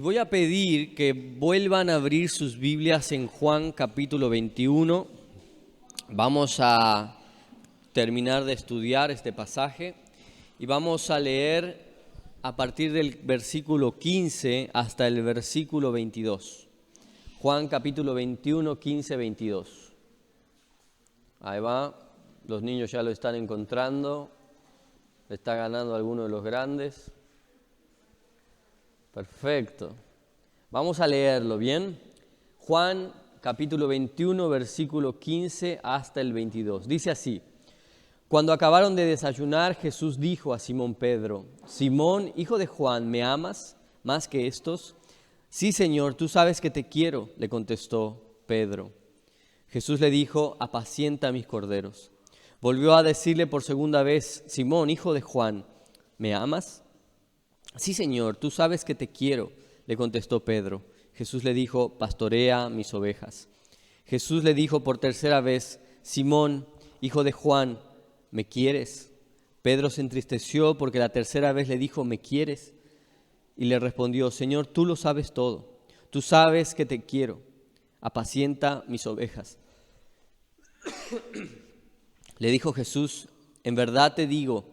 Voy a pedir que vuelvan a abrir sus Biblias en Juan capítulo 21. Vamos a terminar de estudiar este pasaje y vamos a leer a partir del versículo 15 hasta el versículo 22. Juan capítulo 21, 15, 22. Ahí va, los niños ya lo están encontrando, está ganando alguno de los grandes. Perfecto. Vamos a leerlo, ¿bien? Juan capítulo 21, versículo 15 hasta el 22. Dice así: Cuando acabaron de desayunar, Jesús dijo a Simón Pedro: Simón, hijo de Juan, ¿me amas más que estos? Sí, Señor, tú sabes que te quiero, le contestó Pedro. Jesús le dijo: apacienta mis corderos. Volvió a decirle por segunda vez: Simón, hijo de Juan, ¿me amas? Sí, Señor, tú sabes que te quiero, le contestó Pedro. Jesús le dijo: pastorea mis ovejas. Jesús le dijo por tercera vez: Simón, hijo de Juan, ¿me quieres? Pedro se entristeció porque la tercera vez le dijo: ¿me quieres? Y le respondió: Señor, tú lo sabes todo. Tú sabes que te quiero. Apacienta mis ovejas. Le dijo Jesús: en verdad te digo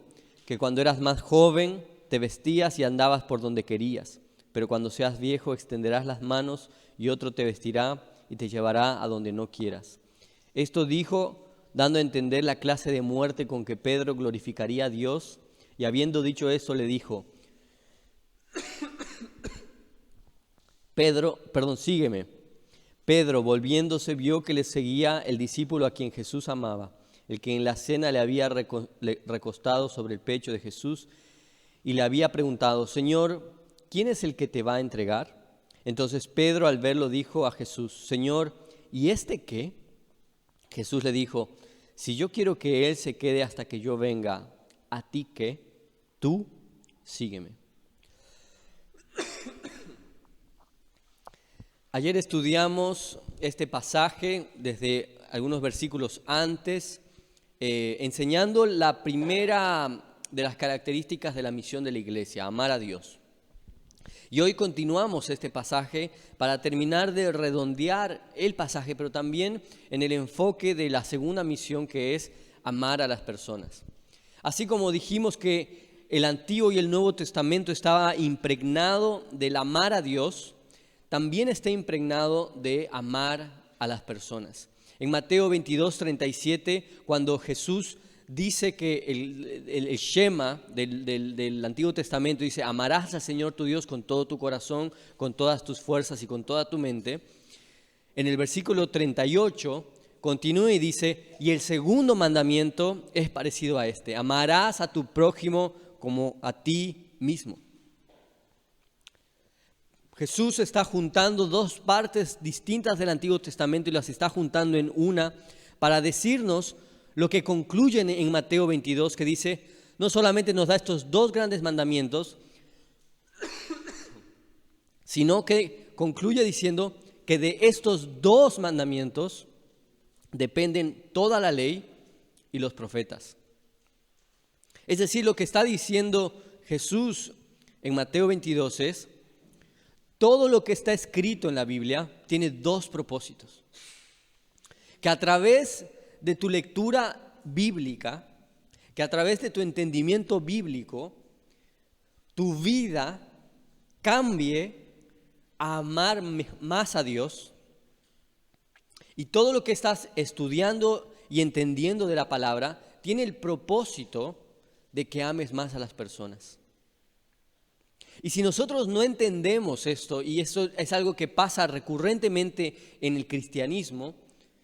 que cuando eras más joven te vestías y andabas por donde querías, pero cuando seas viejo extenderás las manos y otro te vestirá y te llevará a donde no quieras. Esto dijo, dando a entender la clase de muerte con que Pedro glorificaría a Dios, y habiendo dicho eso le dijo: sígueme. Pedro, volviéndose, vio que le seguía el discípulo a quien Jesús amaba, el que en la cena le había recostado sobre el pecho de Jesús, y le había preguntado: Señor, ¿quién es el que te va a entregar? Entonces Pedro, al verlo, dijo a Jesús: Señor, ¿y este qué? Jesús le dijo: si yo quiero que él se quede hasta que yo venga, ¿a ti qué? Tú sígueme. Ayer estudiamos este pasaje desde algunos versículos antes, enseñando la primera de las características de la misión de la iglesia: amar a Dios. Y hoy continuamos este pasaje para terminar de redondear el pasaje, pero también en el enfoque de la segunda misión, que es amar a las personas. Así como dijimos que el Antiguo y el Nuevo Testamento estaba impregnado del amar a Dios, también está impregnado de amar a las personas. En Mateo 22, 37, cuando Jesús dice que el Shema del Antiguo Testamento dice: amarás al Señor tu Dios con todo tu corazón, con todas tus fuerzas y con toda tu mente. En el versículo 38 continúa y dice: y el segundo mandamiento es parecido a este: amarás a tu prójimo como a ti mismo. Jesús está juntando dos partes distintas del Antiguo Testamento y las está juntando en una para decirnos lo que concluye en Mateo 22, que dice: no solamente nos da estos dos grandes mandamientos, sino que concluye diciendo que de estos dos mandamientos dependen toda la ley y los profetas. Es decir, lo que está diciendo Jesús en Mateo 22 es: todo lo que está escrito en la Biblia tiene dos propósitos. Que a través de tu lectura bíblica, que a través de tu entendimiento bíblico, tu vida cambie a amar más a Dios, y todo lo que estás estudiando y entendiendo de la palabra tiene el propósito de que ames más a las personas. Y si nosotros no entendemos esto, y eso es algo que pasa recurrentemente en el cristianismo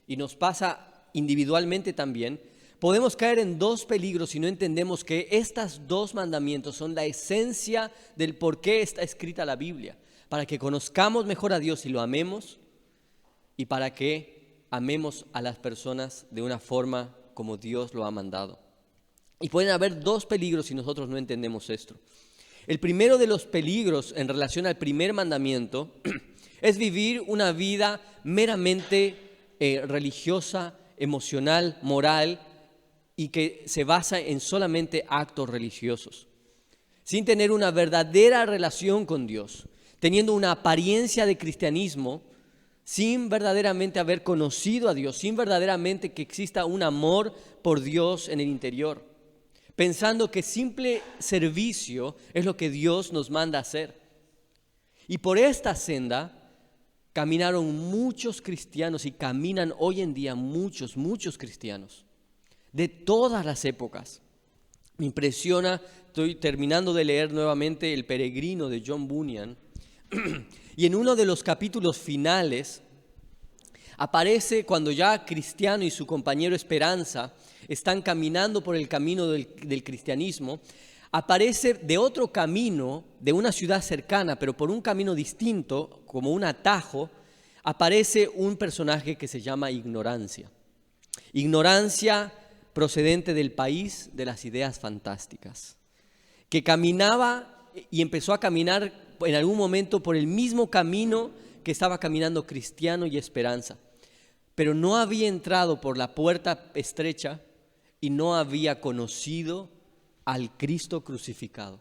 y nos pasa individualmente también, podemos caer en dos peligros si no entendemos que estos dos mandamientos son la esencia del por qué está escrita la Biblia: para que conozcamos mejor a Dios y lo amemos, y para que amemos a las personas de una forma como Dios lo ha mandado. Y pueden haber dos peligros si nosotros no entendemos esto. El primero de los peligros en relación al primer mandamiento es vivir una vida meramente religiosa, emocional, moral, y que se basa en solamente actos religiosos, sin tener una verdadera relación con Dios. teniendo una apariencia de cristianismo, sin verdaderamente haber conocido a Dios, sin verdaderamente que exista un amor por Dios en el interior, pensando que simple servicio es lo que Dios nos manda hacer. Y por esta senda caminaron muchos cristianos y caminan hoy en día muchos cristianos de todas las épocas. Me impresiona, estoy terminando de leer nuevamente El Peregrino de John Bunyan, y en uno de los capítulos finales aparece cuando ya Cristiano y su compañero Esperanza están caminando por el camino del cristianismo, aparece de otro camino, de una ciudad cercana, pero por un camino distinto, como un atajo, aparece un personaje que se llama Ignorancia. Ignorancia procedente del país de las ideas fantásticas, que caminaba y empezó a caminar en algún momento por el mismo camino que estaba caminando Cristiano y Esperanza, pero no había entrado por la puerta estrecha y no había conocido al Cristo crucificado.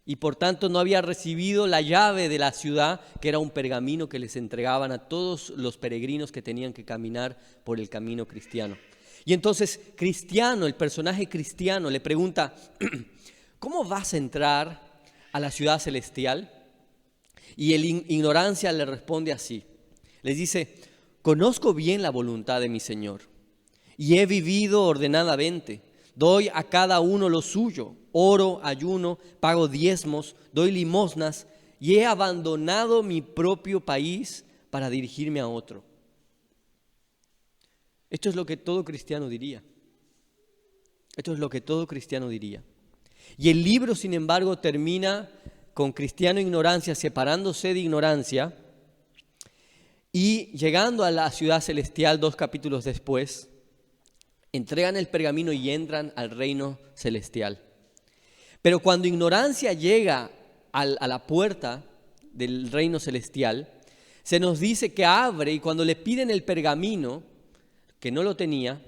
Y por tanto no había recibido la llave de la ciudad, que era un pergamino que les entregaban a todos los peregrinos que tenían que caminar por el camino cristiano. Y entonces Cristiano, el personaje Cristiano, le pregunta, ¿cómo vas a entrar a la ciudad celestial? Y el Ignorancia le responde así, les dice, conozco bien la voluntad de mi Señor y he vivido ordenadamente, doy a cada uno lo suyo, oro, ayuno, pago diezmos, doy limosnas y he abandonado mi propio país para dirigirme a otro. Esto es lo que todo cristiano diría. Esto es lo que todo cristiano diría. Y el libro, sin embargo, termina con Cristiano e Ignorancia separándose de Ignorancia y llegando a la ciudad celestial 2 capítulos después, entregan el pergamino y entran al reino celestial. Pero cuando Ignorancia llega a la puerta del reino celestial, se nos dice que abre y cuando le piden el pergamino, que no lo tenía,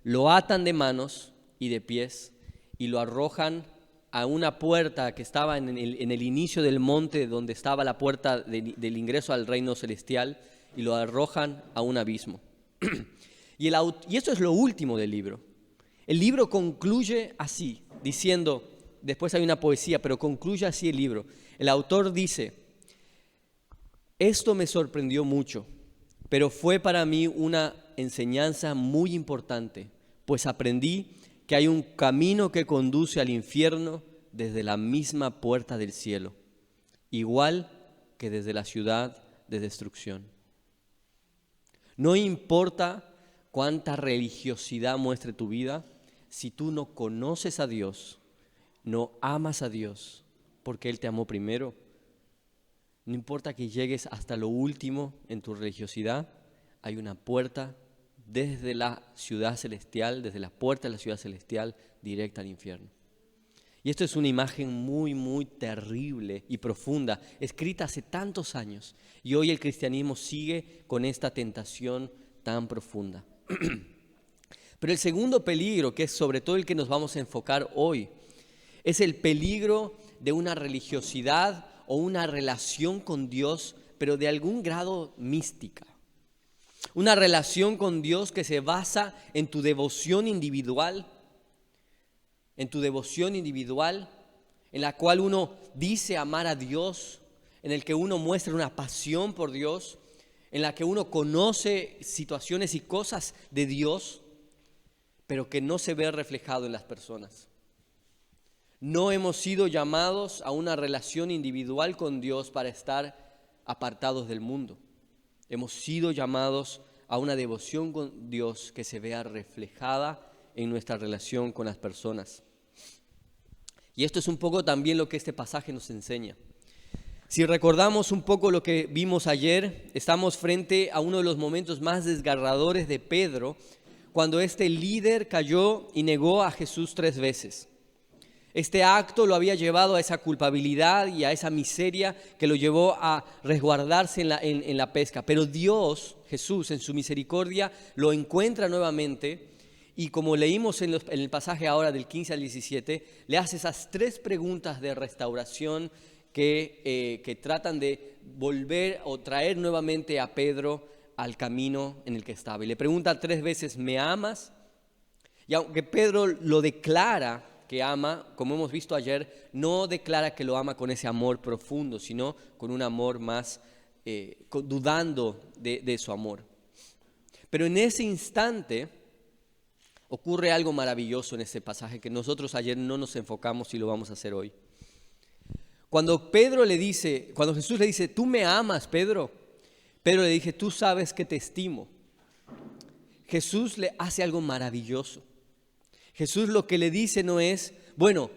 lo atan de manos y de pies y lo arrojan a una puerta que estaba en el inicio del monte donde estaba la puerta del ingreso al reino celestial y lo arrojan a un abismo. Y esto es lo último del libro. El libro concluye así, diciendo, después hay una poesía, pero concluye así el libro. El autor dice, esto me sorprendió mucho, pero fue para mí una enseñanza muy importante, pues aprendí que hay un camino que conduce al infierno desde la misma puerta del cielo, igual que desde la ciudad de destrucción. No importa cuánta religiosidad muestre tu vida, si tú no conoces a Dios, no amas a Dios, porque Él te amó primero, no importa que llegues hasta lo último en tu religiosidad, hay una puerta desde la ciudad celestial, desde la puerta de la ciudad celestial, directa al infierno. Y esto es una imagen muy terrible y profunda, escrita hace tantos años. Y hoy el cristianismo sigue con esta tentación tan profunda. Pero el segundo peligro, que es sobre todo el que nos vamos a enfocar hoy, es el peligro de una religiosidad o una relación con Dios, pero de algún grado mística. Una relación con Dios que se basa en tu devoción individual, en la cual uno dice amar a Dios, en el que uno muestra una pasión por Dios, en la que uno conoce situaciones y cosas de Dios, pero que no se ve reflejado en las personas. No hemos sido llamados a una relación individual con Dios para estar apartados del mundo. Hemos sido llamados a una devoción con Dios que se vea reflejada en nuestra relación con las personas. Y esto es un poco también lo que este pasaje nos enseña. Si recordamos un poco lo que vimos ayer, estamos frente a uno de los momentos más desgarradores de Pedro, cuando este líder cayó y negó a Jesús 3 veces. Este acto lo había llevado a esa culpabilidad y a esa miseria que lo llevó a resguardarse en la pesca. Pero Dios, Jesús, en su misericordia, lo encuentra nuevamente y como leímos en el pasaje ahora del 15 al 17, le hace esas 3 preguntas de restauración que tratan de volver o traer nuevamente a Pedro al camino en el que estaba. Y le pregunta 3 veces, ¿me amas? Y aunque Pedro lo declara que ama, como hemos visto ayer, no declara que lo ama con ese amor profundo, sino con un amor más dudando de su amor. Pero en ese instante ocurre algo maravilloso en ese pasaje que nosotros ayer no nos enfocamos y lo vamos a hacer hoy. Cuando Jesús le dice, ¿tú me amas, Pedro? Pedro le dice, tú sabes que te estimo. Jesús le hace algo maravilloso. Jesús lo que le dice no es, bueno,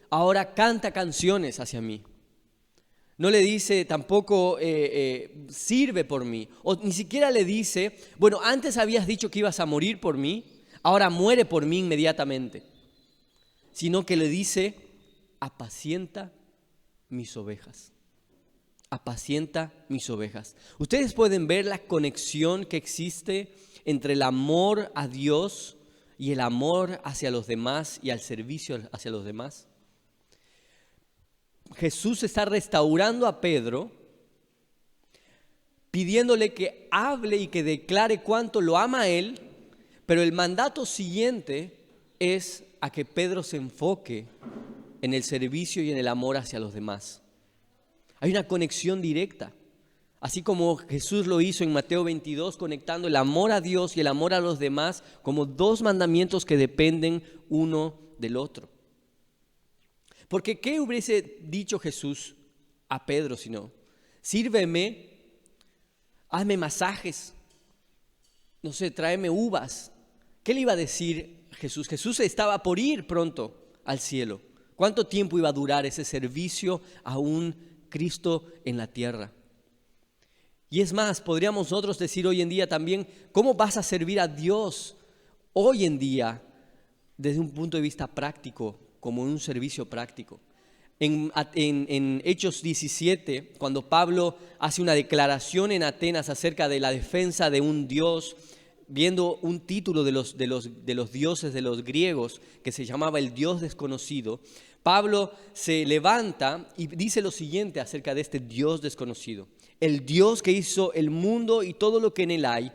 ahora canta canciones hacia mí. No le dice tampoco, sirve por mí. O ni siquiera le dice, bueno, antes habías dicho que ibas a morir por mí, ahora muere por mí inmediatamente. Sino que le dice, apacienta mis ovejas. Apacienta mis ovejas. Ustedes pueden ver la conexión que existe entre el amor a Dios y el amor hacia los demás y al servicio hacia los demás. Jesús está restaurando a Pedro, pidiéndole que hable y que declare cuánto lo ama a él, pero el mandato siguiente es a que Pedro se enfoque en el servicio y en el amor hacia los demás. Hay una conexión directa, así como Jesús lo hizo en Mateo 22, conectando el amor a Dios y el amor a los demás como 2 mandamientos que dependen uno del otro. Porque ¿qué hubiese dicho Jesús a Pedro si no? Sírveme, hazme masajes, no sé, tráeme uvas. ¿Qué le iba a decir Jesús? Jesús estaba por ir pronto al cielo. ¿Cuánto tiempo iba a durar ese servicio a un Cristo en la tierra? Y es más, podríamos nosotros decir hoy en día también, ¿cómo vas a servir a Dios hoy en día desde un punto de vista práctico, como un servicio práctico? En Hechos 17, cuando Pablo hace una declaración en Atenas acerca de la defensa de un Dios, viendo un título de los dioses de los griegos que se llamaba el Dios desconocido, Pablo se levanta y dice lo siguiente acerca de este Dios desconocido. El Dios que hizo el mundo y todo lo que en él hay,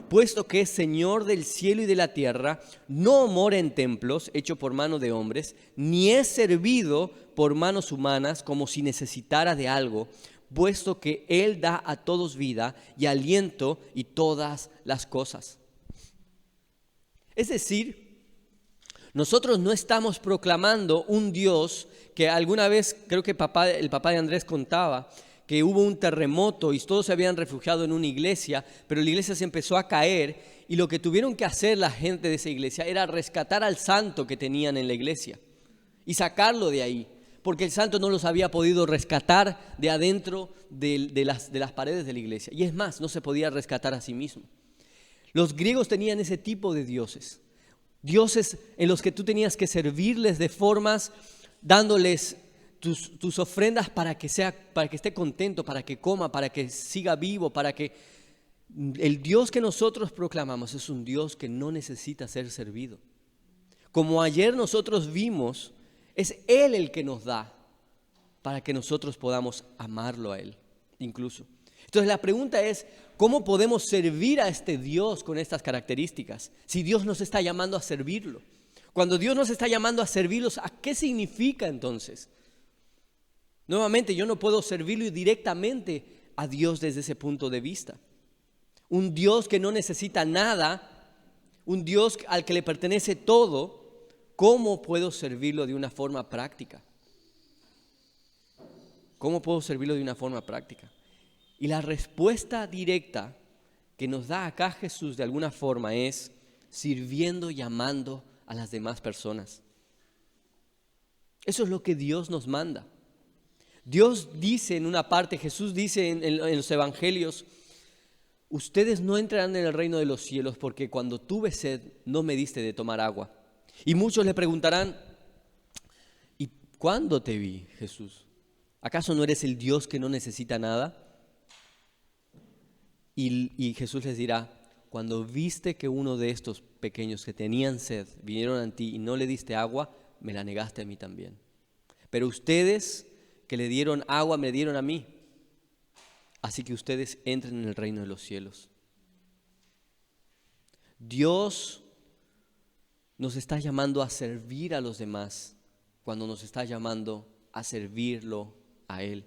puesto que es Señor del cielo y de la tierra, no mora en templos hechos por mano de hombres, ni es servido por manos humanas como si necesitara de algo, puesto que Él da a todos vida y aliento y todas las cosas. Es decir, nosotros no estamos proclamando un Dios que alguna vez, creo que el papá de Andrés contaba, que hubo un terremoto y todos se habían refugiado en una iglesia, pero la iglesia se empezó a caer y lo que tuvieron que hacer la gente de esa iglesia era rescatar al santo que tenían en la iglesia y sacarlo de ahí, porque el santo no los había podido rescatar de adentro de las paredes de la iglesia. Y es más, no se podía rescatar a sí mismo. Los griegos tenían ese tipo de dioses en los que tú tenías que servirles de formas, dándoles tus ofrendas para que esté contento, para que coma, para que siga vivo, para que el Dios que nosotros proclamamos es un Dios que no necesita ser servido. Como ayer nosotros vimos, es Él el que nos da para que nosotros podamos amarlo a Él, incluso. Entonces la pregunta es, ¿cómo podemos servir a este Dios con estas características? Si Dios nos está llamando a servirlo. Cuando Dios nos está llamando a servirlos, ¿a qué significa entonces? Nuevamente, yo no puedo servirlo directamente a Dios desde ese punto de vista. Un Dios que no necesita nada, un Dios al que le pertenece todo, ¿cómo puedo servirlo de una forma práctica? ¿Cómo puedo servirlo de una forma práctica? Y la respuesta directa que nos da acá Jesús de alguna forma es sirviendo y amando a las demás personas. Eso es lo que Dios nos manda. Dios dice en una parte, Jesús dice en los evangelios, ustedes no entrarán en el reino de los cielos porque cuando tuve sed no me diste de tomar agua. Y muchos le preguntarán, ¿y cuándo te vi, Jesús? ¿Acaso no eres el Dios que no necesita nada? Y Jesús les dirá, cuando viste que uno de estos pequeños que tenían sed vinieron a ti y no le diste agua, me la negaste a mí también. Pero ustedes que le dieron agua me dieron a mí. Así que ustedes entren en el reino de los cielos. Dios nos está llamando a servir a los demás cuando nos está llamando a servirlo a Él.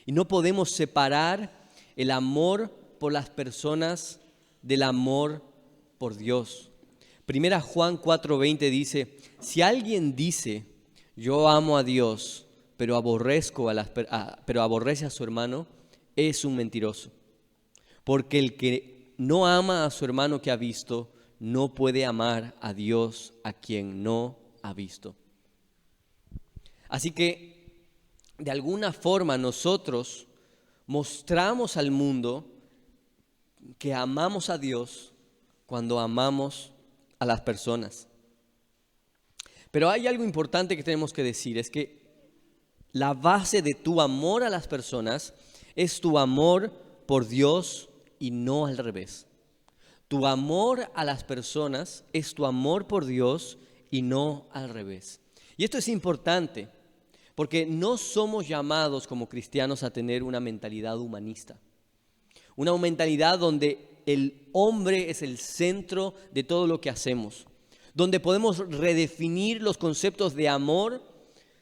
Y no podemos separar el amor por las personas del amor por Dios. Primera Juan 4:20 dice, si alguien dice, yo amo a Dios, pero aborrece a su hermano, es un mentiroso. Porque el que no ama a su hermano que ha visto, no puede amar a Dios a quien no ha visto. Así que, de alguna forma, nosotros mostramos al mundo que amamos a Dios cuando amamos a las personas. Pero hay algo importante que tenemos que decir, es que la base de tu amor a las personas es tu amor por Dios y no al revés. Tu amor a las personas es tu amor por Dios y no al revés. Y esto es importante porque no somos llamados como cristianos a tener una mentalidad humanista. Una mentalidad donde el hombre es el centro de todo lo que hacemos. Donde podemos redefinir los conceptos de amor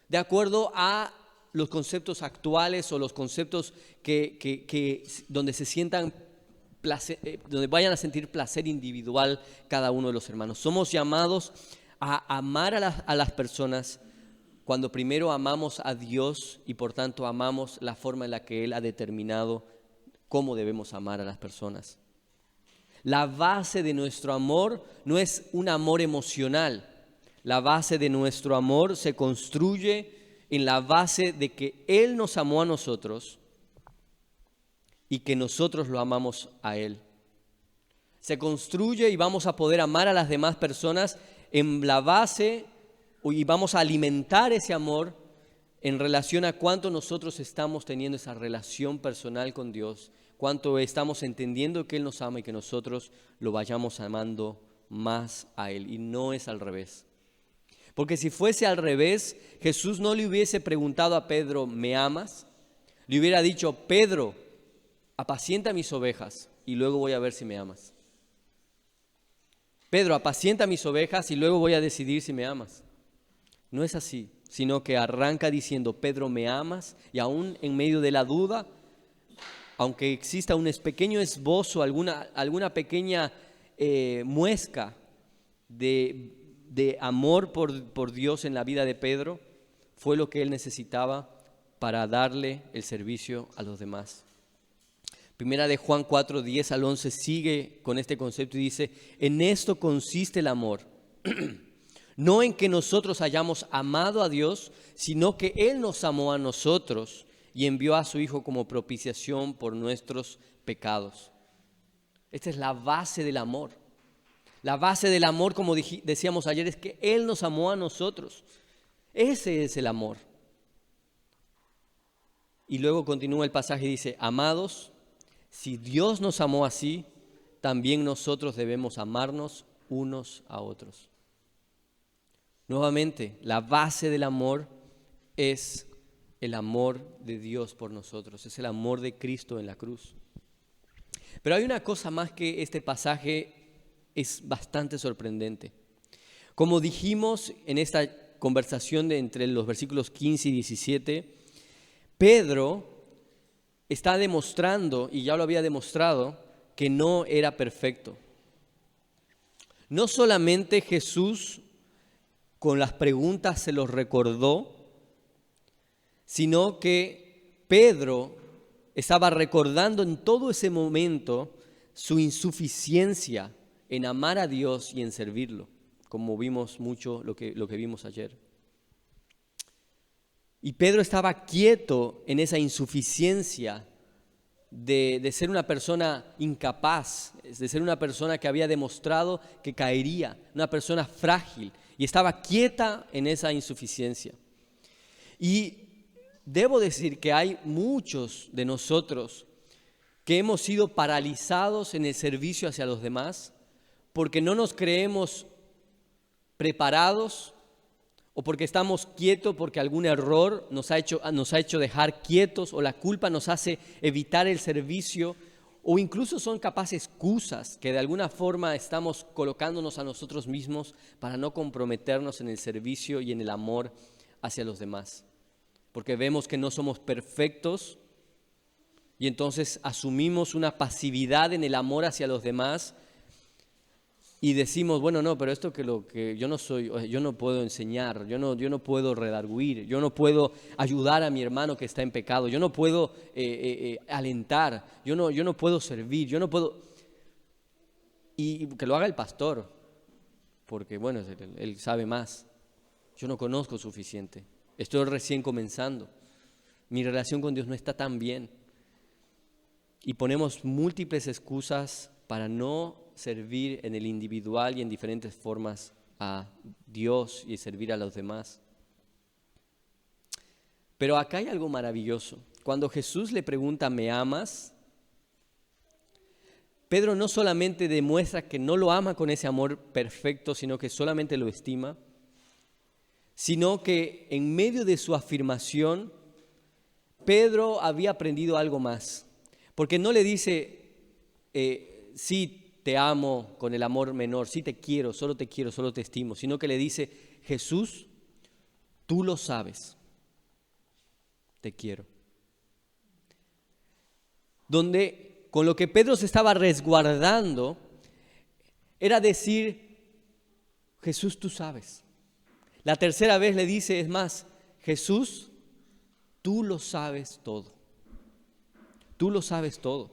de acuerdo a los conceptos actuales o los conceptos donde se sientan donde vayan a sentir placer individual cada uno de los hermanos. Somos llamados a amar a las personas cuando primero amamos a Dios y por tanto amamos la forma en la que Él ha determinado cómo debemos amar a las personas. La base de nuestro amor no es un amor emocional. La base de nuestro amor se construye en la base de que Él nos amó a nosotros y que nosotros lo amamos a Él. Se construye y vamos a poder amar a las demás personas en la base y vamos a alimentar ese amor en relación a cuánto nosotros estamos teniendo esa relación personal con Dios, cuánto estamos entendiendo que Él nos ama y que nosotros lo vayamos amando más a Él. Y no es al revés. Porque si fuese al revés, Jesús no le hubiese preguntado a Pedro, ¿me amas? Le hubiera dicho, Pedro, apacienta mis ovejas y luego voy a ver si me amas. Pedro, apacienta mis ovejas y luego voy a decidir si me amas. No es así, sino que arranca diciendo, Pedro, ¿me amas? Y aún en medio de la duda, aunque exista un pequeño esbozo, alguna pequeña muesca de amor por Dios en la vida de Pedro, fue lo que él necesitaba para darle el servicio a los demás. Primera de Juan 4, 10 al 11 sigue con este concepto y dice, en esto consiste el amor, no en que nosotros hayamos amado a Dios, sino que Él nos amó a nosotros y envió a su Hijo como propiciación por nuestros pecados. Esta es la base del amor. La base del amor, como decíamos ayer, es que Él nos amó a nosotros. Ese es el amor. Y luego continúa el pasaje y dice, amados, si Dios nos amó así, también nosotros debemos amarnos unos a otros. Nuevamente, la base del amor es el amor de Dios por nosotros, es el amor de Cristo en la cruz. Pero hay una cosa más que este pasaje es bastante sorprendente. Como dijimos en esta conversación entre los versículos 15 y 17, Pedro está demostrando, y ya lo había demostrado, que no era perfecto. No solamente Jesús con las preguntas se los recordó, sino que Pedro estaba recordando en todo ese momento su insuficiencia en amar a Dios y en servirlo, como vimos mucho lo que vimos ayer. Y Pedro estaba quieto en esa insuficiencia de ser una persona incapaz, de ser una persona que había demostrado que caería, una persona frágil, y estaba quieta en esa insuficiencia. Y debo decir que hay muchos de nosotros que hemos sido paralizados en el servicio hacia los demás porque no nos creemos preparados o porque estamos quietos porque algún error nos ha hecho dejar quietos, o la culpa nos hace evitar el servicio, o incluso son capaces excusas que de alguna forma estamos colocándonos a nosotros mismos para no comprometernos en el servicio y en el amor hacia los demás. Porque vemos que no somos perfectos y entonces asumimos una pasividad en el amor hacia los demás y decimos, bueno, no, pero esto que yo no soy, yo no puedo enseñar, yo no puedo redarguir, yo no puedo ayudar a mi hermano que está en pecado, yo no puedo alentar, yo no puedo servir, yo no puedo... Y que lo haga el pastor, porque bueno, él sabe más. Yo no conozco suficiente, estoy recién comenzando, mi relación con Dios no está tan bien. Y ponemos múltiples excusas para no servir en el individual y en diferentes formas a Dios y servir a los demás. Pero acá hay algo maravilloso. Cuando Jesús le pregunta, ¿me amas?, Pedro no solamente demuestra que no lo ama con ese amor perfecto, sino que solamente lo estima, sino que en medio de su afirmación, Pedro había aprendido algo más. Porque no le dice, sí te amo con el amor menor, sí te quiero, solo te estimo, sino que le dice, Jesús, tú lo sabes, te quiero. Donde con lo que Pedro se estaba resguardando era decir, Jesús, tú sabes. La tercera vez le dice, es más, Jesús, tú lo sabes todo. Tú lo sabes todo.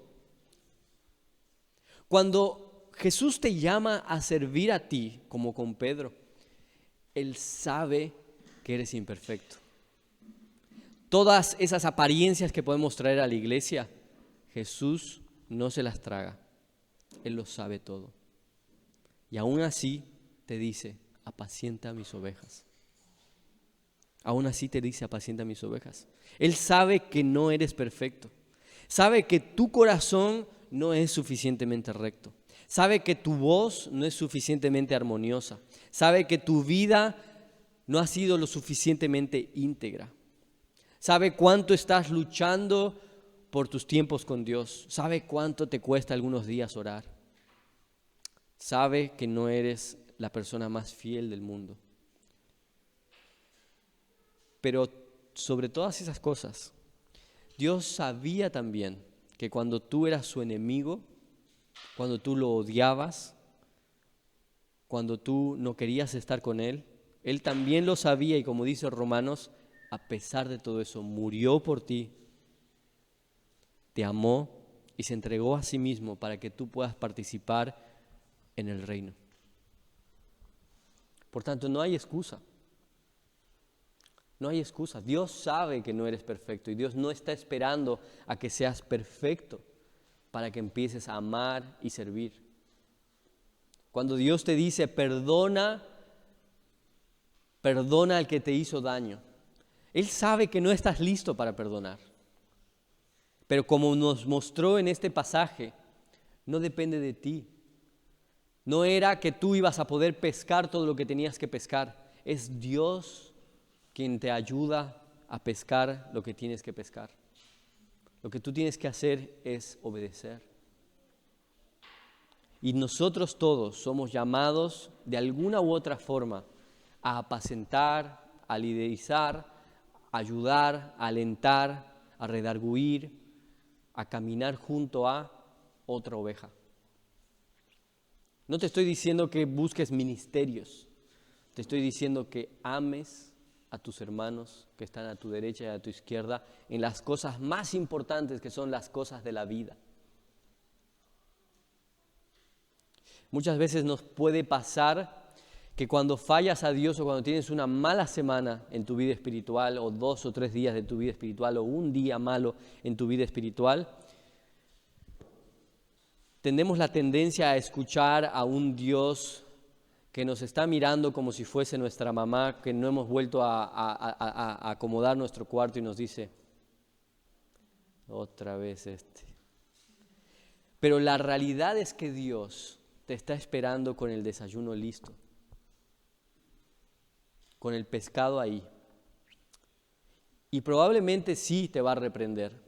Cuando Jesús te llama a servir a ti, como con Pedro, Él sabe que eres imperfecto. Todas esas apariencias que podemos traer a la iglesia, Jesús no se las traga. Él lo sabe todo. Y aún así te dice, apacienta mis ovejas. Aún así te dice, apacienta mis ovejas. Él sabe que no eres perfecto. Sabe que tu corazón no es suficientemente recto. Sabe que tu voz no es suficientemente armoniosa. Sabe que tu vida no ha sido lo suficientemente íntegra. Sabe cuánto estás luchando por tus tiempos con Dios. Sabe cuánto te cuesta algunos días orar. Sabe que no eres la persona más fiel del mundo. Pero sobre todas esas cosas, Dios sabía también que cuando tú eras su enemigo, cuando tú lo odiabas, cuando tú no querías estar con Él, Él también lo sabía y como dice Romanos, a pesar de todo eso, murió por ti, te amó y se entregó a sí mismo para que tú puedas participar en el reino. Por tanto, no hay excusa. No hay excusa. Dios sabe que no eres perfecto y Dios no está esperando a que seas perfecto para que empieces a amar y servir. Cuando Dios te dice perdona al que te hizo daño, Él sabe que no estás listo para perdonar. Pero como nos mostró en este pasaje, no depende de ti. No era que tú ibas a poder pescar todo lo que tenías que pescar. Es Dios quien te ayuda a pescar lo que tienes que pescar. Lo que tú tienes que hacer es obedecer. Y nosotros todos somos llamados de alguna u otra forma a apacentar, a liderizar, a ayudar, a alentar, a redarguir, a caminar junto a otra oveja. No te estoy diciendo que busques ministerios, te estoy diciendo que ames a tus hermanos que están a tu derecha y a tu izquierda en las cosas más importantes que son las cosas de la vida. Muchas veces nos puede pasar que cuando fallas a Dios o cuando tienes una mala semana en tu vida espiritual o 2 o 3 días de tu vida espiritual o un día malo en tu vida espiritual, tenemos la tendencia a escuchar a un Dios que nos está mirando como si fuese nuestra mamá, que no hemos vuelto a acomodar nuestro cuarto y nos dice, otra vez este. Pero la realidad es que Dios te está esperando con el desayuno listo. con el pescado ahí. Y probablemente sí te va a reprender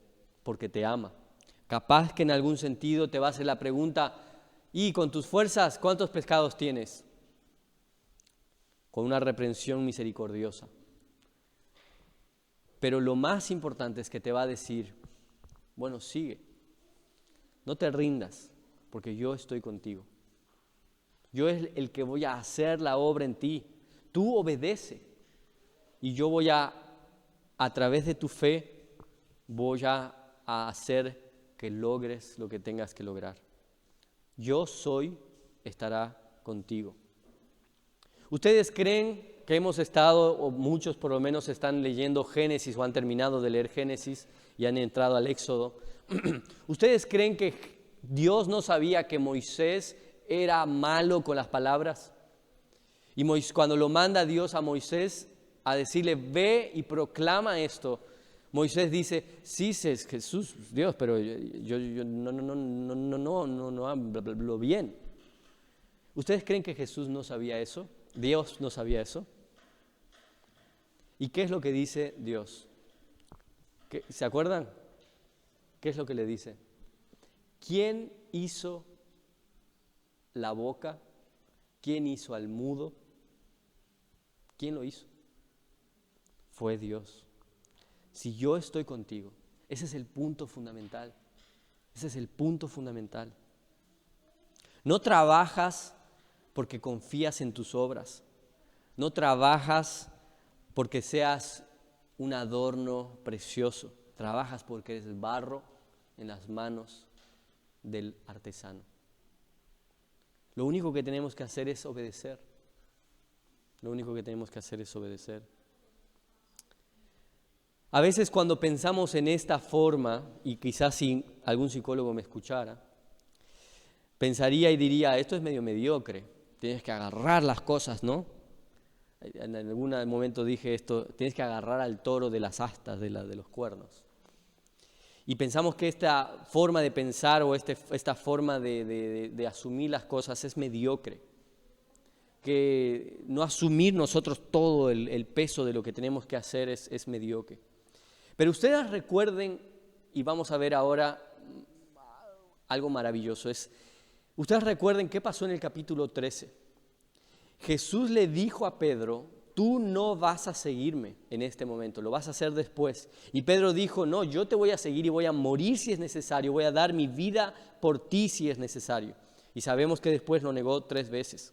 porque te ama. Capaz que en algún sentido te va a hacer la pregunta, y con tus fuerzas, ¿cuántos pescados tienes? Con una reprensión misericordiosa. Pero lo más importante es que te va a decir, bueno, sigue, no te rindas, porque yo estoy contigo. Yo es el que voy a hacer la obra en ti. Tú obedece y yo voy a través de tu fe, voy a hacer que logres lo que tengas que lograr. Yo soy, estará contigo. ¿Ustedes creen que hemos estado, o muchos por lo menos están leyendo Génesis o han terminado de leer Génesis y han entrado al Éxodo? ¿Ustedes creen que Dios no sabía que Moisés era malo con las palabras? Y cuando lo manda Dios a Moisés a decirle, ve y proclama esto, Moisés dice, sí, es Jesús, Dios, pero yo no hablo bien. ¿Ustedes creen que Jesús no sabía eso? ¿Dios no sabía eso? ¿Y qué es lo que dice Dios? ¿Se acuerdan? ¿Qué es lo que le dice? ¿Quién hizo la boca? ¿Quién hizo al mudo? ¿Quién lo hizo? Fue Dios. Si yo estoy contigo, ese es el punto fundamental. Ese es el punto fundamental. No trabajas porque confías en tus obras. No trabajas porque seas un adorno precioso. Trabajas porque eres barro en las manos del artesano. Lo único que tenemos que hacer es obedecer. Lo único que tenemos que hacer es obedecer. A veces cuando pensamos en esta forma, y quizás si algún psicólogo me escuchara, pensaría y diría, esto es medio mediocre, tienes que agarrar las cosas, ¿no? En algún momento dije esto, tienes que agarrar al toro de las astas, de los cuernos. Y pensamos que esta forma de pensar o esta forma de asumir las cosas es mediocre. Que no asumir nosotros todo el peso de lo que tenemos que hacer es mediocre. Pero ustedes recuerden, y vamos a ver ahora algo maravilloso, ustedes recuerden qué pasó en el capítulo 13. Jesús le dijo a Pedro, tú no vas a seguirme en este momento, lo vas a hacer después. Y Pedro dijo, no, yo te voy a seguir y voy a morir si es necesario, voy a dar mi vida por ti si es necesario. Y sabemos que después lo negó 3 veces.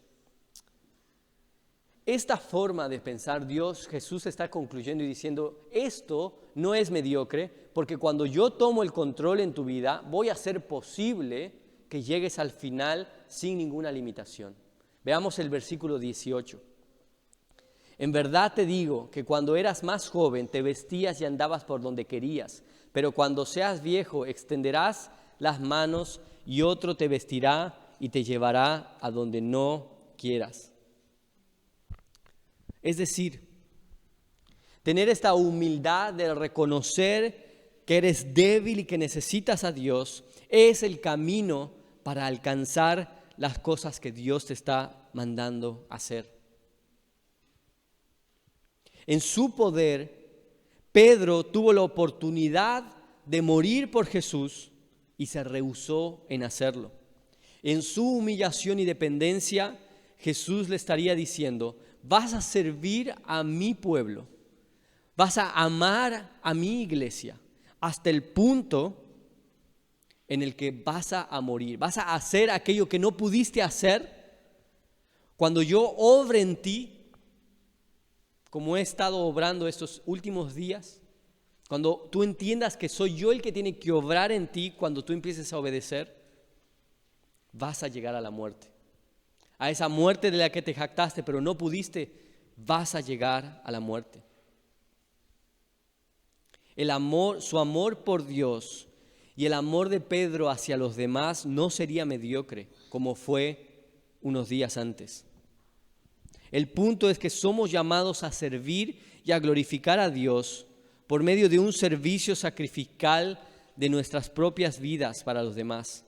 Esta forma de pensar, Jesús está concluyendo y diciendo, esto no es mediocre, porque cuando yo tomo el control en tu vida, voy a hacer posible que llegues al final sin ninguna limitación. Veamos el versículo 18. En verdad te digo que cuando eras más joven te vestías y andabas por donde querías, pero cuando seas viejo extenderás las manos y otro te vestirá y te llevará a donde no quieras. Es decir, tener esta humildad de reconocer que eres débil y que necesitas a Dios es el camino para alcanzar las cosas que Dios te está mandando hacer. En su poder, Pedro tuvo la oportunidad de morir por Jesús y se rehusó en hacerlo. En su humillación y dependencia, Jesús le estaría diciendo, vas a servir a mi pueblo, vas a amar a mi iglesia hasta el punto en el que vas a morir, vas a hacer aquello que no pudiste hacer cuando yo obre en ti, como he estado obrando estos últimos días, cuando tú entiendas que soy yo el que tiene que obrar en ti, cuando tú empieces a obedecer, vas a llegar a la muerte. A esa muerte de la que te jactaste, pero no pudiste, vas a llegar a la muerte. Su amor por Dios y el amor de Pedro hacia los demás no sería mediocre, como fue unos días antes. El punto es que somos llamados a servir y a glorificar a Dios por medio de un servicio sacrificial de nuestras propias vidas para los demás.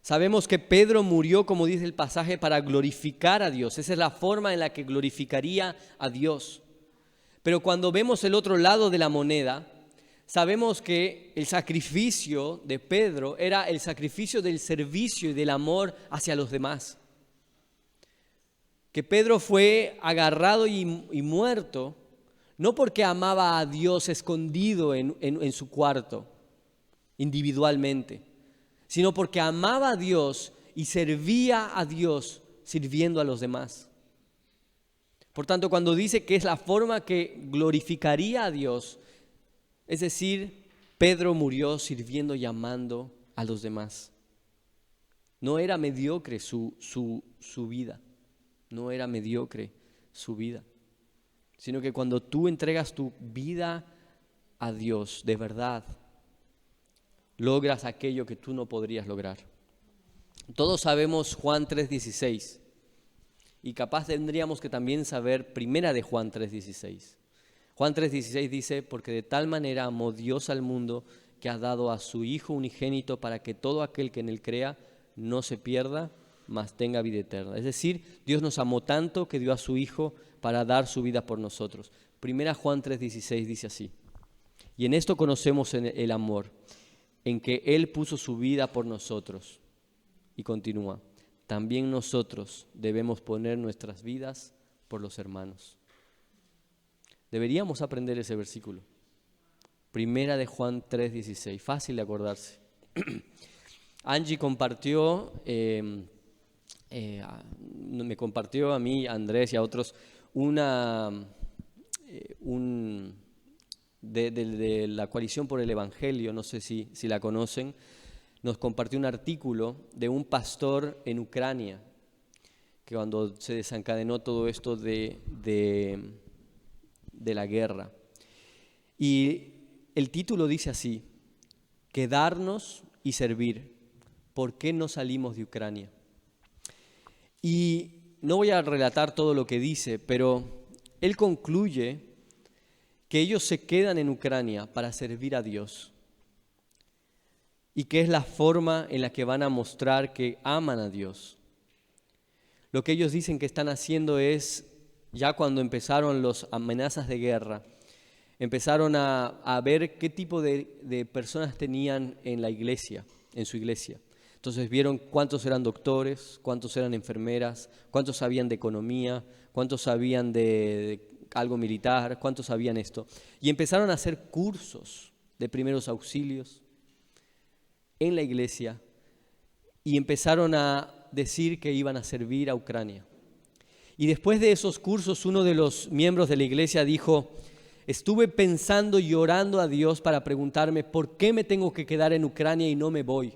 Sabemos que Pedro murió, como dice el pasaje, para glorificar a Dios. Esa es la forma en la que glorificaría a Dios. Pero cuando vemos el otro lado de la moneda, sabemos que el sacrificio de Pedro era el sacrificio del servicio y del amor hacia los demás. Que Pedro fue agarrado y muerto, no porque amaba a Dios escondido en su cuarto, individualmente, sino porque amaba a Dios y servía a Dios sirviendo a los demás. Por tanto, cuando dice que es la forma que glorificaría a Dios, es decir, Pedro murió sirviendo y amando a los demás. No era mediocre su vida, no era mediocre su vida, sino que cuando tú entregas tu vida a Dios de verdad, logras aquello que tú no podrías lograr. Todos sabemos Juan 3:16 y capaz tendríamos que también saber primera de Juan 3:16. Juan 3:16 dice, porque de tal manera amó Dios al mundo que ha dado a su Hijo unigénito para que todo aquel que en él crea no se pierda, mas tenga vida eterna. Es decir, Dios nos amó tanto que dio a su Hijo para dar su vida por nosotros. Primera Juan 3:16 dice así, y en esto conocemos el amor, en que Él puso su vida por nosotros. Y continúa, también nosotros debemos poner nuestras vidas por los hermanos. Deberíamos aprender ese versículo. Primera de Juan 3:16, fácil de acordarse. Angie compartió, me compartió a mí, a Andrés y a otros, de la Coalición por el Evangelio, no sé si la conocen, nos compartió un artículo de un pastor en Ucrania, que cuando se desencadenó todo esto de la guerra. Y el título dice así, quedarnos y servir, ¿por qué no salimos de Ucrania? Y no voy a relatar todo lo que dice, pero él concluye que ellos se quedan en Ucrania para servir a Dios y que es la forma en la que van a mostrar que aman a Dios. Lo que ellos dicen que están haciendo es, ya cuando empezaron las amenazas de guerra, empezaron a ver qué tipo de personas tenían en la iglesia, en su iglesia. Entonces vieron cuántos eran doctores, cuántos eran enfermeras, cuántos sabían de economía, cuántos sabían de algo militar, cuántos sabían esto. Y empezaron a hacer cursos de primeros auxilios en la iglesia y empezaron a decir que iban a servir a Ucrania. Y después de esos cursos, uno de los miembros de la iglesia dijo, estuve pensando y orando a Dios para preguntarme por qué me tengo que quedar en Ucrania y no me voy.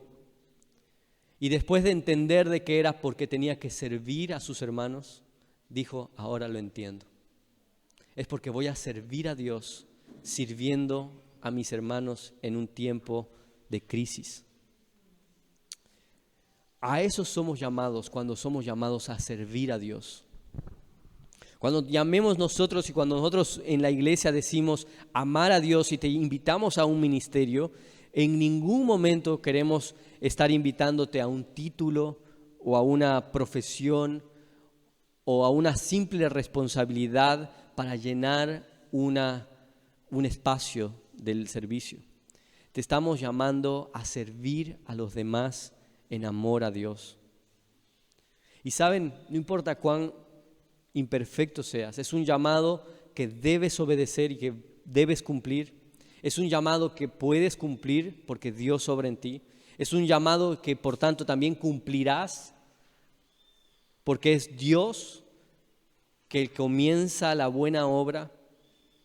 Y después de entender de que era porque tenía que servir a sus hermanos, dijo, ahora lo entiendo. Es porque voy a servir a Dios sirviendo a mis hermanos en un tiempo de crisis. A eso somos llamados cuando somos llamados a servir a Dios. Cuando llamemos nosotros y cuando nosotros en la iglesia decimos amar a Dios y te invitamos a un ministerio, en ningún momento queremos estar invitándote a un título o a una profesión o a una simple responsabilidad para llenar un espacio del servicio. Te estamos llamando a servir a los demás en amor a Dios. Y saben, no importa cuán imperfecto seas, es un llamado que debes obedecer y que debes cumplir. Es un llamado que puedes cumplir porque Dios obra en ti. Es un llamado que por tanto también cumplirás porque es Dios que comienza la buena obra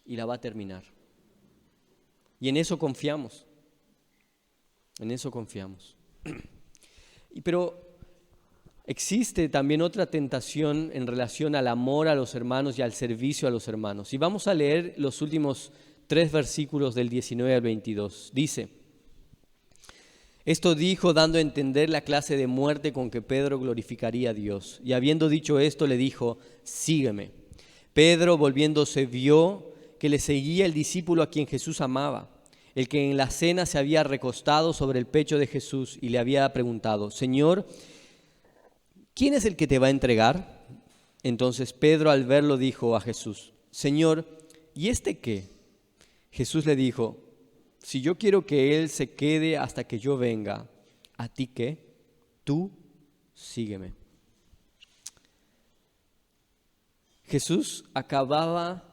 y la va a terminar. Y en eso confiamos. En eso confiamos. Pero existe también otra tentación en relación al amor a los hermanos y al servicio a los hermanos. Y vamos a leer los últimos 3 versículos del 19 al 22. Dice, esto dijo dando a entender la clase de muerte con que Pedro glorificaría a Dios. Y habiendo dicho esto, le dijo, sígueme. Pedro, volviéndose, vio que le seguía el discípulo a quien Jesús amaba. el que en la cena se había recostado sobre el pecho de Jesús y le había preguntado: Señor, ¿quién es el que te va a entregar? Entonces Pedro, al verlo, dijo a Jesús: Señor, ¿y este qué? Jesús le dijo: si yo quiero que él se quede hasta que yo venga, ¿a ti qué? Tú sígueme. Jesús acababa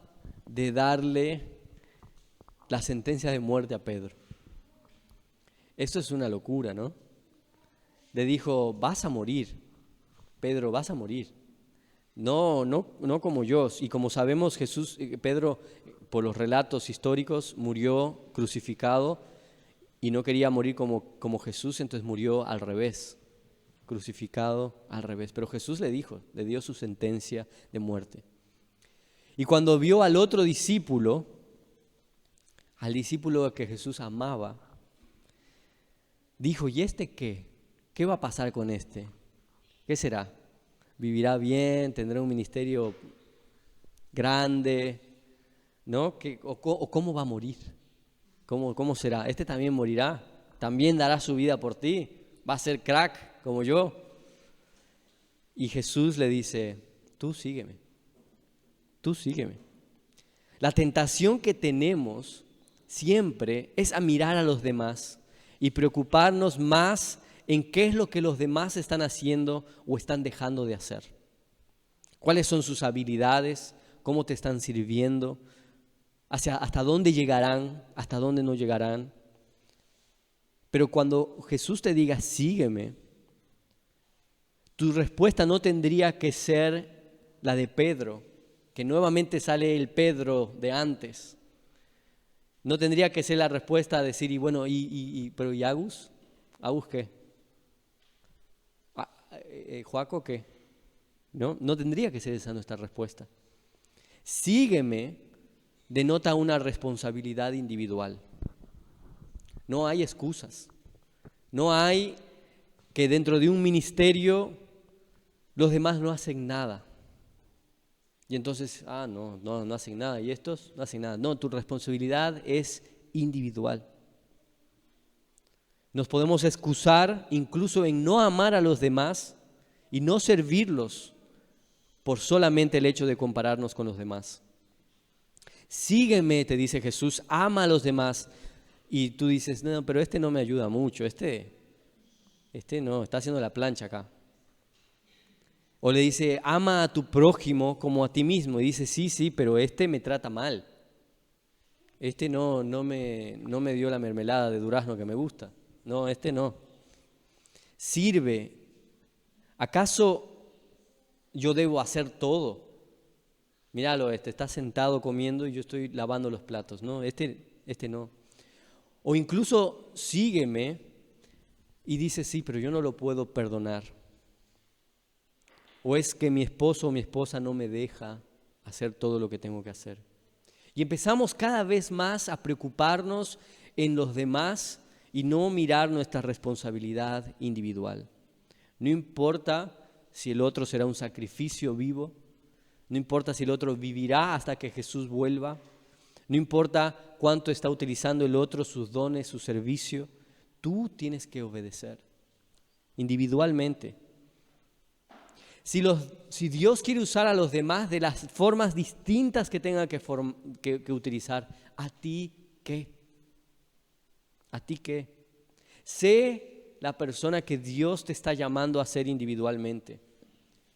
de darle la sentencia de muerte a Pedro. Esto es una locura, ¿no? Le dijo: vas a morir, Pedro, vas a morir. No como yo. Y como sabemos, Pedro, por los relatos históricos, murió crucificado y no quería morir como Jesús, entonces murió al revés, crucificado al revés. Pero Jesús le dio su sentencia de muerte. Y cuando vio al otro discípulo, al discípulo que Jesús amaba, dijo: ¿y este qué? ¿Qué va a pasar con este? ¿Qué será? ¿Vivirá bien? ¿Tendrá un ministerio grande? ¿No? ¿O cómo va a morir? ¿Cómo será? ¿Este también morirá? ¿También dará su vida por ti? ¿Va a ser crack como yo? Y Jesús le dice: tú sígueme. Tú sígueme. La tentación que tenemos siempre es a mirar a los demás y preocuparnos más en qué es lo que los demás están haciendo o están dejando de hacer. ¿Cuáles son sus habilidades? ¿Cómo te están sirviendo? ¿Hasta dónde llegarán? ¿Hasta dónde no llegarán? Pero cuando Jesús te diga: sígueme, tu respuesta no tendría que ser la de Pedro, que nuevamente sale el Pedro de antes. No tendría que ser la respuesta a decir: y bueno, pero ¿y Agus? ¿Agus qué? ¿Joaco qué? No tendría que ser esa nuestra respuesta. Sígueme denota una responsabilidad individual. No hay excusas. No hay que dentro de un ministerio los demás no hacen nada. Y entonces, no hacen nada. Y estos no hacen nada. No, tu responsabilidad es individual. Nos podemos excusar incluso en no amar a los demás y no servirlos por solamente el hecho de compararnos con los demás. Sígueme, te dice Jesús, ama a los demás. Y tú dices: no, pero este no me ayuda mucho, este no, está haciendo la plancha acá. O le dice: ama a tu prójimo como a ti mismo. Y dice: sí, pero este me trata mal. Este no me dio la mermelada de durazno que me gusta. No, este no. Sirve. ¿Acaso yo debo hacer todo? Míralo, está sentado comiendo y yo estoy lavando los platos. No, este no. O incluso sígueme y dice: sí, pero yo no lo puedo perdonar. O es que mi esposo o mi esposa no me deja hacer todo lo que tengo que hacer. Y empezamos cada vez más a preocuparnos en los demás y no mirar nuestra responsabilidad individual. No importa si el otro será un sacrificio vivo, no importa si el otro vivirá hasta que Jesús vuelva, no importa cuánto está utilizando el otro, sus dones, su servicio, tú tienes que obedecer individualmente. Si Dios quiere usar a los demás de las formas distintas que tenga que utilizar, ¿a ti qué? ¿A ti qué? Sé la persona que Dios te está llamando a ser individualmente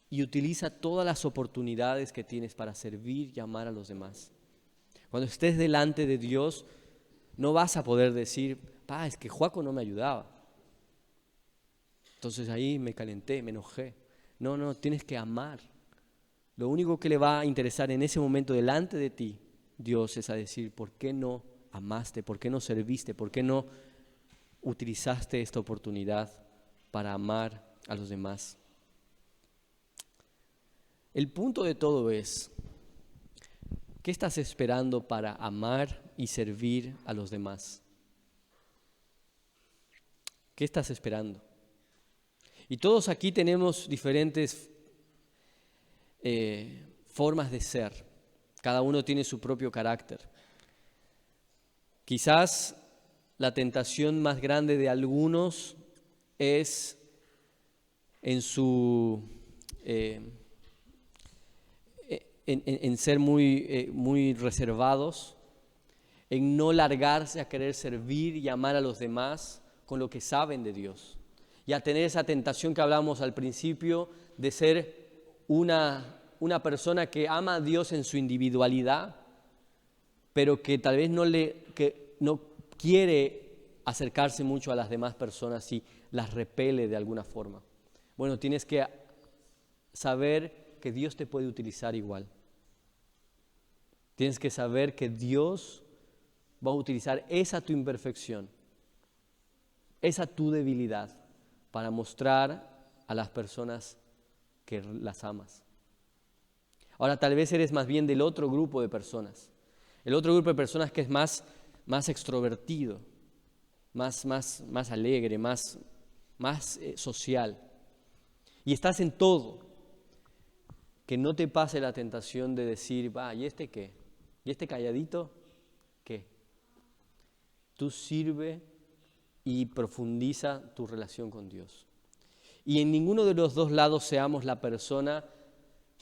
y utiliza todas las oportunidades que tienes para servir y amar a los demás. Cuando estés delante de Dios, no vas a poder decir: es que Joaco no me ayudaba. Entonces ahí me calenté, me enojé. No, tienes que amar. Lo único que le va a interesar en ese momento delante de ti, Dios, es a decir: ¿por qué no amaste? ¿Por qué no serviste? ¿Por qué no utilizaste esta oportunidad para amar a los demás? El punto de todo es: ¿qué estás esperando para amar y servir a los demás? ¿Qué estás esperando? Y todos aquí tenemos diferentes formas de ser. Cada uno tiene su propio carácter. Quizás la tentación más grande de algunos es en ser muy reservados, en no largarse a querer servir y amar a los demás con lo que saben de Dios. Y a tener esa tentación que hablamos al principio de ser una persona que ama a Dios en su individualidad, pero que tal vez no quiere acercarse mucho a las demás personas y las repele de alguna forma. Bueno, tienes que saber que Dios te puede utilizar igual. Tienes que saber que Dios va a utilizar esa tu imperfección, esa tu debilidad, para mostrar a las personas que las amas. Ahora, tal vez eres más bien del otro grupo de personas. El otro grupo de personas que es más extrovertido, más alegre, más social. Y estás en todo. Que no te pase la tentación de decir, ¿y este qué? ¿Y este calladito qué? Tú sirve y profundiza tu relación con Dios. Y en ninguno de los dos lados seamos la persona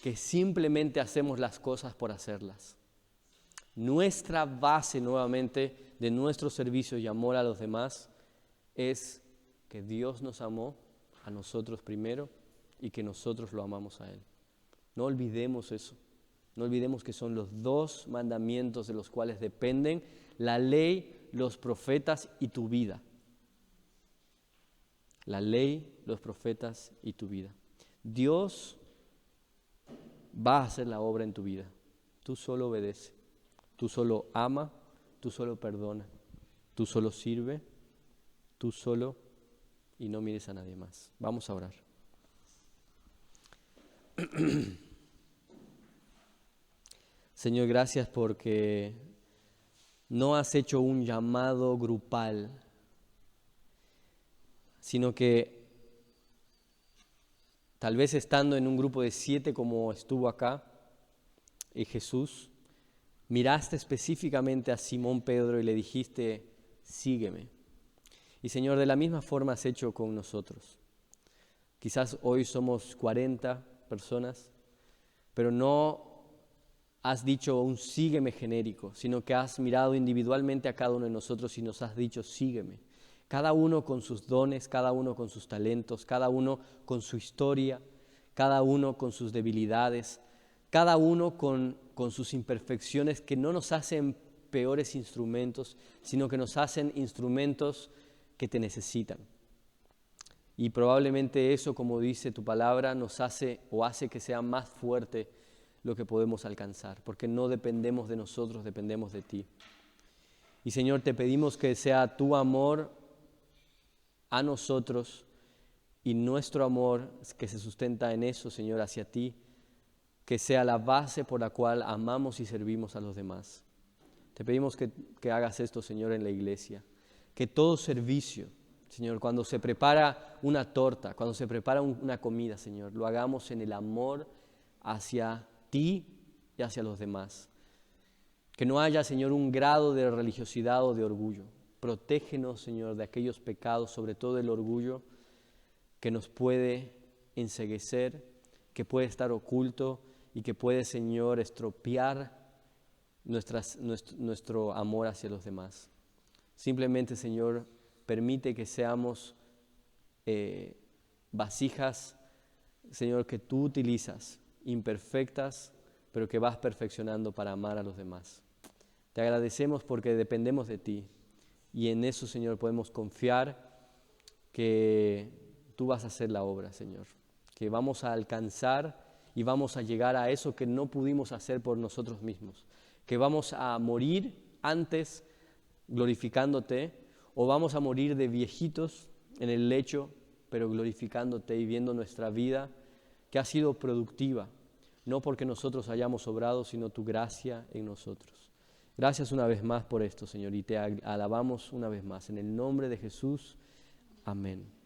que simplemente hacemos las cosas por hacerlas. Nuestra base nuevamente de nuestro servicio y amor a los demás es que Dios nos amó a nosotros primero y que nosotros lo amamos a Él. No olvidemos eso. No olvidemos que son los dos mandamientos de los cuales dependen la ley, los profetas y tu vida. La ley, los profetas y tu vida. Dios va a hacer la obra en tu vida. Tú solo obedece. Tú solo ama, tú solo perdona, tú solo sirve, tú solo y no mires a nadie más. Vamos a orar. Señor, gracias porque no has hecho un llamado grupal, sino que tal vez estando en un grupo de 7 como estuvo acá, y Jesús, miraste específicamente a Simón Pedro y le dijiste, sígueme. Y Señor, de la misma forma has hecho con nosotros. Quizás hoy somos 40 personas, pero no has dicho un sígueme genérico, sino que has mirado individualmente a cada uno de nosotros y nos has dicho sígueme. Cada uno con sus dones, cada uno con sus talentos, cada uno con su historia, cada uno con sus debilidades, cada uno con sus imperfecciones que no nos hacen peores instrumentos, sino que nos hacen instrumentos que te necesitan. Y probablemente eso, como dice tu palabra, nos hace que sea más fuerte lo que podemos alcanzar, porque no dependemos de nosotros, dependemos de ti. Y Señor, te pedimos que sea tu amor a nosotros y nuestro amor que se sustenta en eso, Señor, hacia ti, que sea la base por la cual amamos y servimos a los demás. Te pedimos que hagas esto, Señor, en la iglesia, que todo servicio, Señor, cuando se prepara una torta, cuando se prepara una comida, Señor, lo hagamos en el amor hacia ti y hacia los demás. Que no haya, Señor, un grado de religiosidad o de orgullo. Protégenos, Señor, de aquellos pecados, sobre todo el orgullo, que nos puede enceguecer, que puede estar oculto y que puede, Señor, estropear nuestro amor hacia los demás. Simplemente, Señor, permite que seamos vasijas, Señor, que tú utilizas, imperfectas, pero que vas perfeccionando para amar a los demás. Te agradecemos porque dependemos de ti y en eso, Señor, podemos confiar que tú vas a hacer la obra, Señor, que vamos a alcanzar y vamos a llegar a eso que no pudimos hacer por nosotros mismos, que vamos a morir antes glorificándote o vamos a morir de viejitos en el lecho, pero glorificándote y viendo nuestra vida que ha sido productiva, no porque nosotros hayamos obrado, sino tu gracia en nosotros. Gracias una vez más por esto, Señor, y te alabamos una vez más. En el nombre de Jesús, amén.